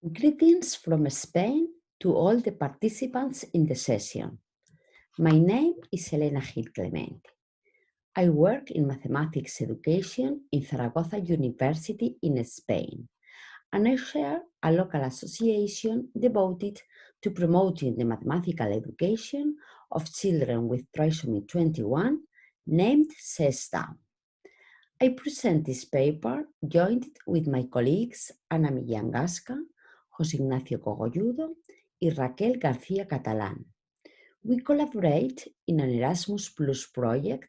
Greetings from Spain to all the participants in the session. My name is Elena Gil Clemente. I work in mathematics education in Zaragoza University in Spain, and I chair a local association devoted to promoting the mathematical education of children with trisomy 21 named Down. I present this paper joined with my colleagues Ana Millán Gasca, José Ignacio Cogolludo, and Raquel García Catalán. We collaborate in an Erasmus Plus project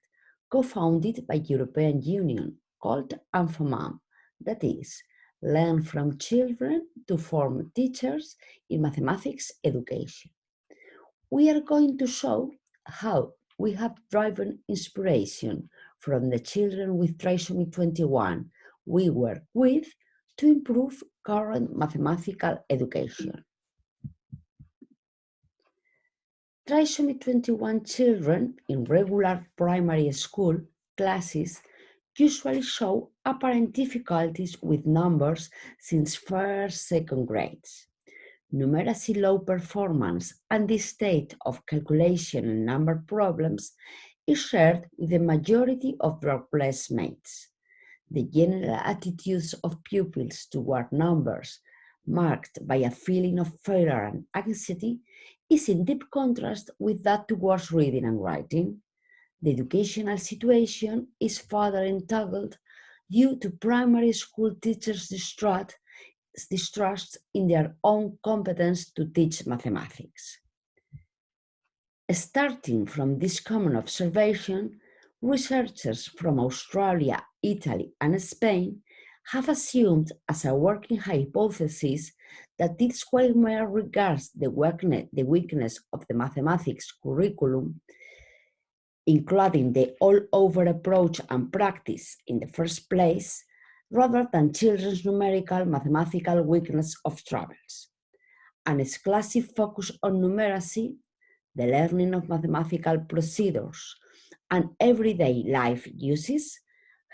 co-founded by European Union called ANFOMAM, that is, Learn from Children to Form Teachers in Mathematics Education. We are going to show how we have driven inspiration from the children with trisomy 21 we work with to improve current mathematical education. Trisomy 21 children in regular primary school classes usually show apparent difficulties with numbers since first, second grades. Numeracy low performance and the state of calculation and number problems is shared with the majority of their classmates. The general attitudes of pupils toward numbers, marked by a feeling of failure and anxiety, is in deep contrast with that towards reading and writing. The educational situation is further entangled due to primary school teachers' distrust in their own competence to teach mathematics. Starting from this common observation, researchers from Australia, Italy, and Spain have assumed as a working hypothesis that this quagmire regards the weakness of the mathematics curriculum, including the all-over approach and practice in the first place, rather than children's numerical mathematical weakness of troubles. An exclusive focus on numeracy, the learning of mathematical procedures, and everyday life uses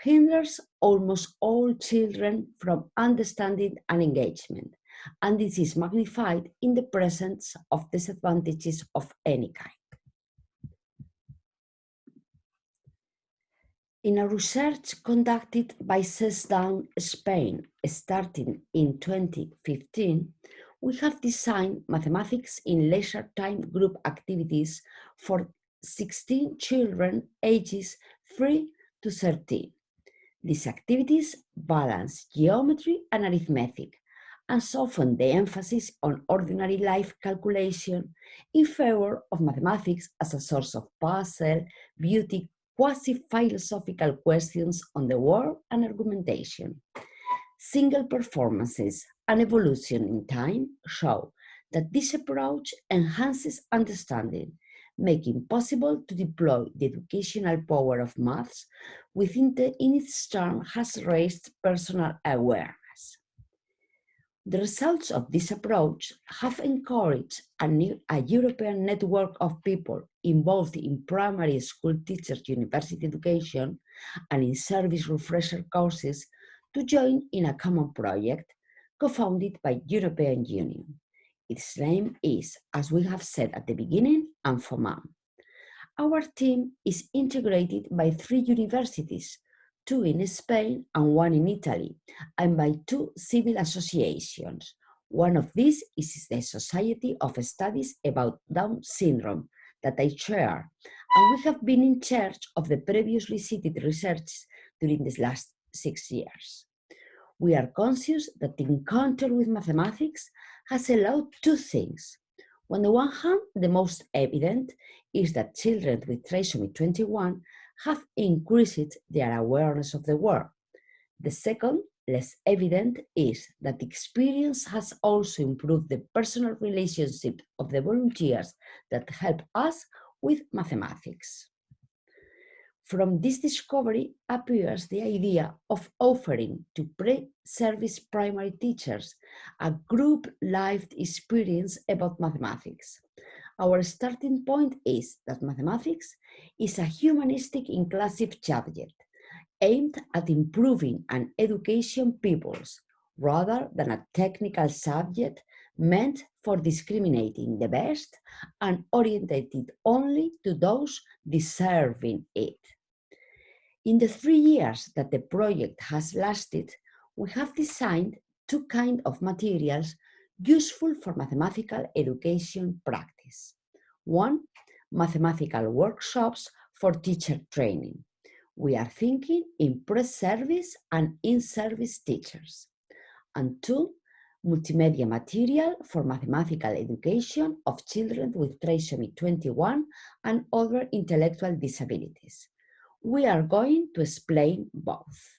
hinders almost all children from understanding and engagement, and this is magnified in the presence of disadvantages of any kind. In a research conducted by Down Spain starting in 2015, we have designed mathematics in leisure time group activities for 16 children ages 3 to 13. These activities balance geometry and arithmetic and soften the emphasis on ordinary life calculation in favor of mathematics as a source of puzzle, beauty, quasi-philosophical questions on the world and argumentation. Single performances and evolution in time show that this approach enhances understanding, making possible to deploy the educational power of maths within in its turn has raised personal awareness. The results of this approach have encouraged a European network of people involved in primary school teachers' university education and in service refresher courses to join in a common project co-founded by European Union. Its name is, as we have said at the beginning, ANFOMAM. Our team is integrated by 3 universities, 2 in Spain and 1 in Italy, and by 2 civil associations. One of these is the Society of Studies about Down syndrome that I chair, and we have been in charge of the previously cited research during these last 6 years. We are conscious that the encounter with mathematics has allowed 2 things. On the one hand, the most evident is that children with trisomy 21 have increased their awareness of the world. The second, less evident, is that the experience has also improved the personal relationship of the volunteers that help us with mathematics. From this discovery appears the idea of offering to pre-service primary teachers a group-lived experience about mathematics. Our starting point is that mathematics is a humanistic inclusive subject aimed at improving and educating pupils, rather than a technical subject meant for discriminating the best and oriented only to those deserving it. In the 3 years that the project has lasted, we have designed two kinds of materials useful for mathematical education practice. One, mathematical workshops for teacher training. We are thinking in pre-service and in-service teachers. And two, multimedia material for mathematical education of children with trisomy 21 and other intellectual disabilities. We are going to explain both.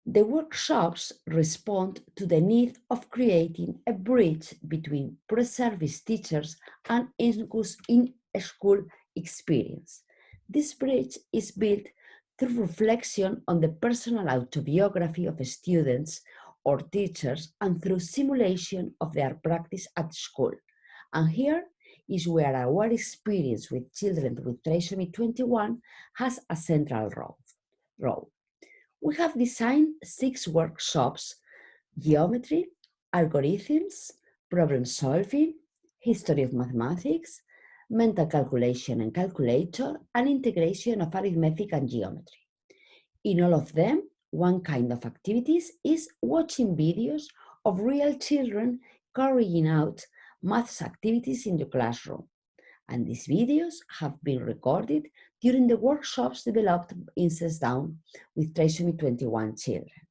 The workshops respond to the need of creating a bridge between pre-service teachers and in-school experience. This bridge is built through reflection on the personal autobiography of students or teachers and through simulation of their practice at school. And here is where our experience with children with trisomy 21 has a central role. We have designed 6 workshops: geometry, algorithms, problem solving, history of mathematics, mental calculation and calculator, and integration of arithmetic and geometry. In all of them, one kind of activities is watching videos of real children carrying out maths activities in the classroom. And these videos have been recorded during the workshops developed in Down with trisomy 21 children,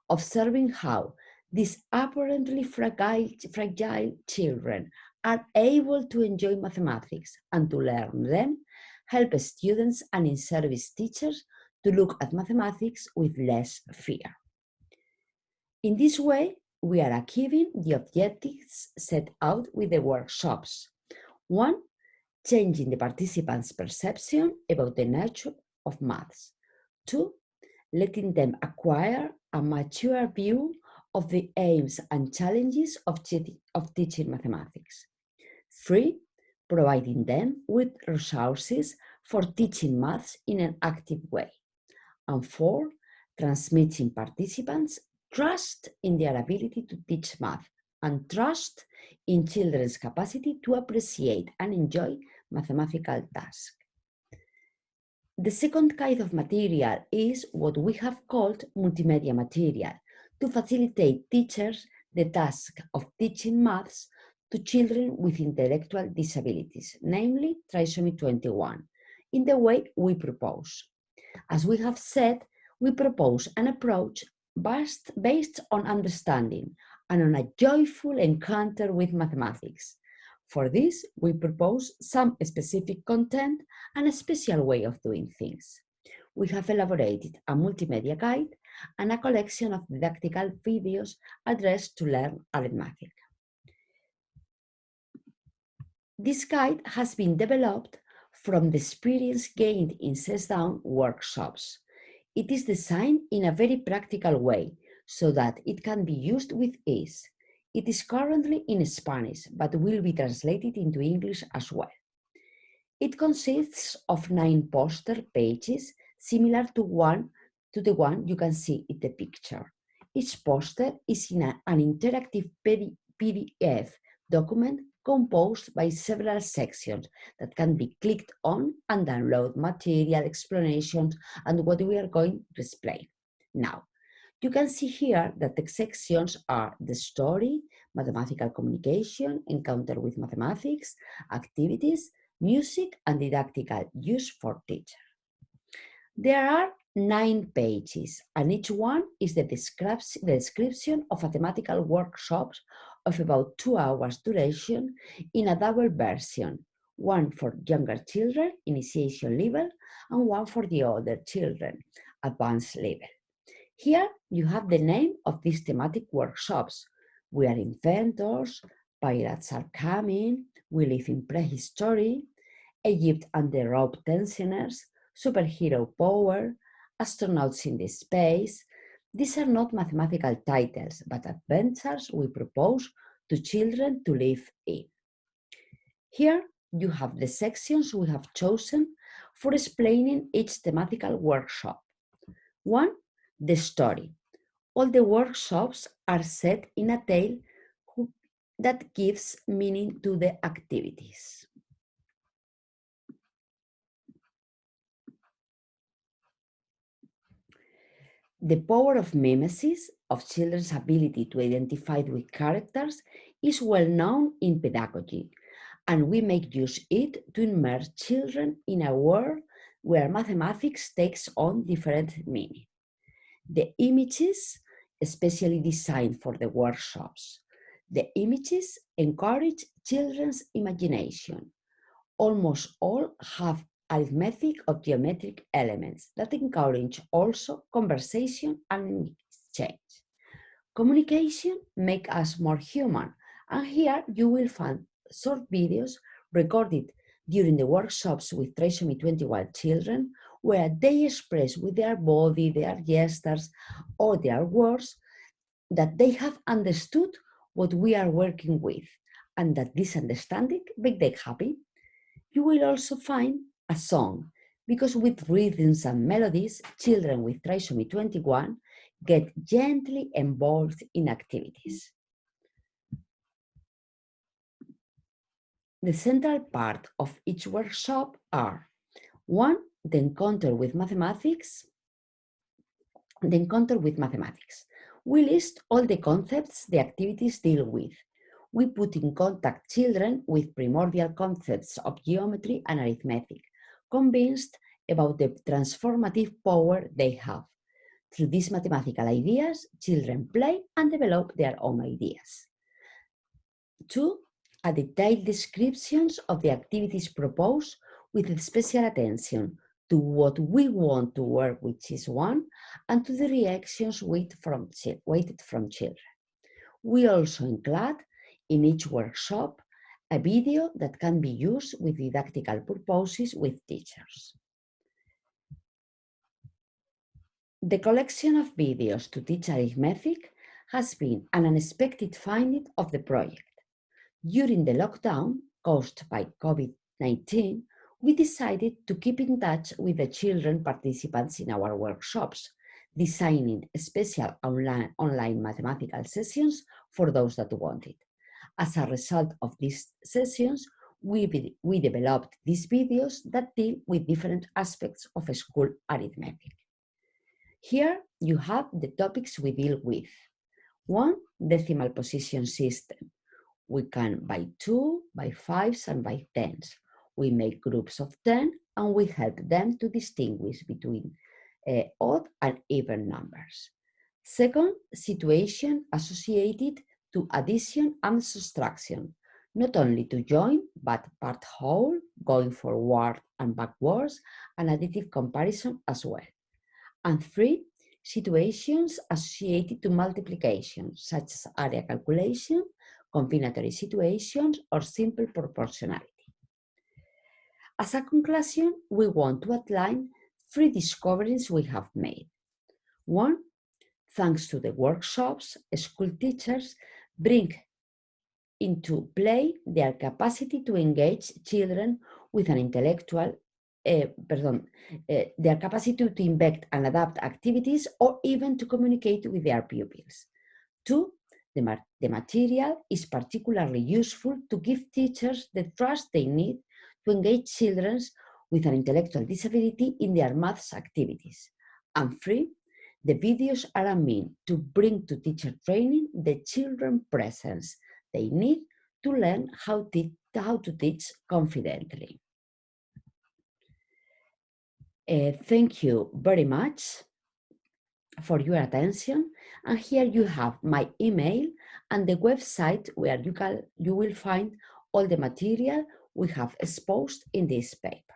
observing how these apparently fragile children are able to enjoy mathematics and to learn them, help students and in-service teachers to look at mathematics with less fear. In this way, we are achieving the objectives set out with the workshops. 1, changing the participants' perception about the nature of maths. 2, letting them acquire a mature view of the aims and challenges of teaching mathematics. 3, providing them with resources for teaching maths in an active way. And 4, transmitting participants trust in their ability to teach math and trust in children's capacity to appreciate and enjoy mathematical tasks. The second kind of material is what we have called multimedia material to facilitate teachers the task of teaching maths to children with intellectual disabilities, namely trisomy 21, in the way we propose. As we have said, we propose an approach based on understanding and on a joyful encounter with mathematics. For this, we propose some specific content and a special way of doing things. We have elaborated a multimedia guide and a collection of didactical videos addressed to learn arithmetic. This guide has been developed from the experience gained in Down workshops. It is designed in a very practical way so that it can be used with ease. It is currently in Spanish, but will be translated into English as well. It consists of 9 poster pages, similar to the one you can see in the picture. Each poster is in an interactive PDF document composed by several sections that can be clicked on and download material, explanations, and what we are going to explain. Now, you can see here that the sections are the story, mathematical communication, encounter with mathematics, activities, music, and didactical use for teachers. There are 9 pages, and each one is the description of mathematical workshops of about 2 hours duration in a double version, one for younger children, initiation level, and one for the older children, advanced level. Here you have the name of these thematic workshops. We are inventors, pirates are coming, we live in prehistory, Egypt and the rope tensioners, superhero power, astronauts in the space. These are not mathematical titles, but adventures we propose to children to live in. Here you have the sections we have chosen for explaining each thematical workshop. 1, the story. All the workshops are set in a tale that gives meaning to the activities. The power of mimesis, of children's ability to identify with characters, is well known in pedagogy, and we make use it to immerse children in a world where mathematics takes on different meaning. The images, especially designed for the workshops, the images encourage children's imagination. Almost all have arithmetic or geometric elements that encourage also conversation and exchange. Communication makes us more human, and here you will find short videos recorded during the workshops with trisomy 21 children, where they express with their body, their gestures, or their words that they have understood what we are working with, and that this understanding makes them happy. You will also find a song, because with rhythms and melodies, children with trisomy 21 get gently involved in activities. The central part of each workshop are: 1. The encounter with mathematics. We list all the concepts the activities deal with. We put in contact children with primordial concepts of geometry and arithmetic, convinced about the transformative power they have. Through these mathematical ideas, children play and develop their own ideas. 2. A detailed descriptions of the activities proposed with special attention to what we want to work with is 1, and to the reactions waited from children. We also include in each workshop a video that can be used with didactical purposes with teachers. The collection of videos to teach arithmetic has been an unexpected finding of the project. During the lockdown caused by COVID-19, we decided to keep in touch with the children participants in our workshops, designing special online mathematical sessions for those that wanted. As a result of these sessions, we developed these videos that deal with different aspects of school arithmetic. Here you have the topics we deal with. 1. Decimal position system. We can by 2, by 5s, and by 10s. We make groups of 10 and we help them to distinguish between odd and even numbers. 2. Situation associated to addition and subtraction, not only to join, but part whole, going forward and backwards, and additive comparison as well. And 3. Situations associated to multiplication, such as area calculation, combinatory situations, or simple proportionality. As a conclusion, we want to outline 3 discoveries we have made. 1. Thanks to the workshops, school teachers bring into play their capacity to engage children with an intellectual, their capacity to invent and adapt activities, or even to communicate with their pupils. 2. The material is particularly useful to give teachers the trust they need to engage children with an intellectual disability in their maths activities. And 3. The videos are a means to bring to teacher training the children presence they need to learn how to teach confidently. Thank you very much for your attention, and here you have my email and the website where you will find all the material we have exposed in this paper.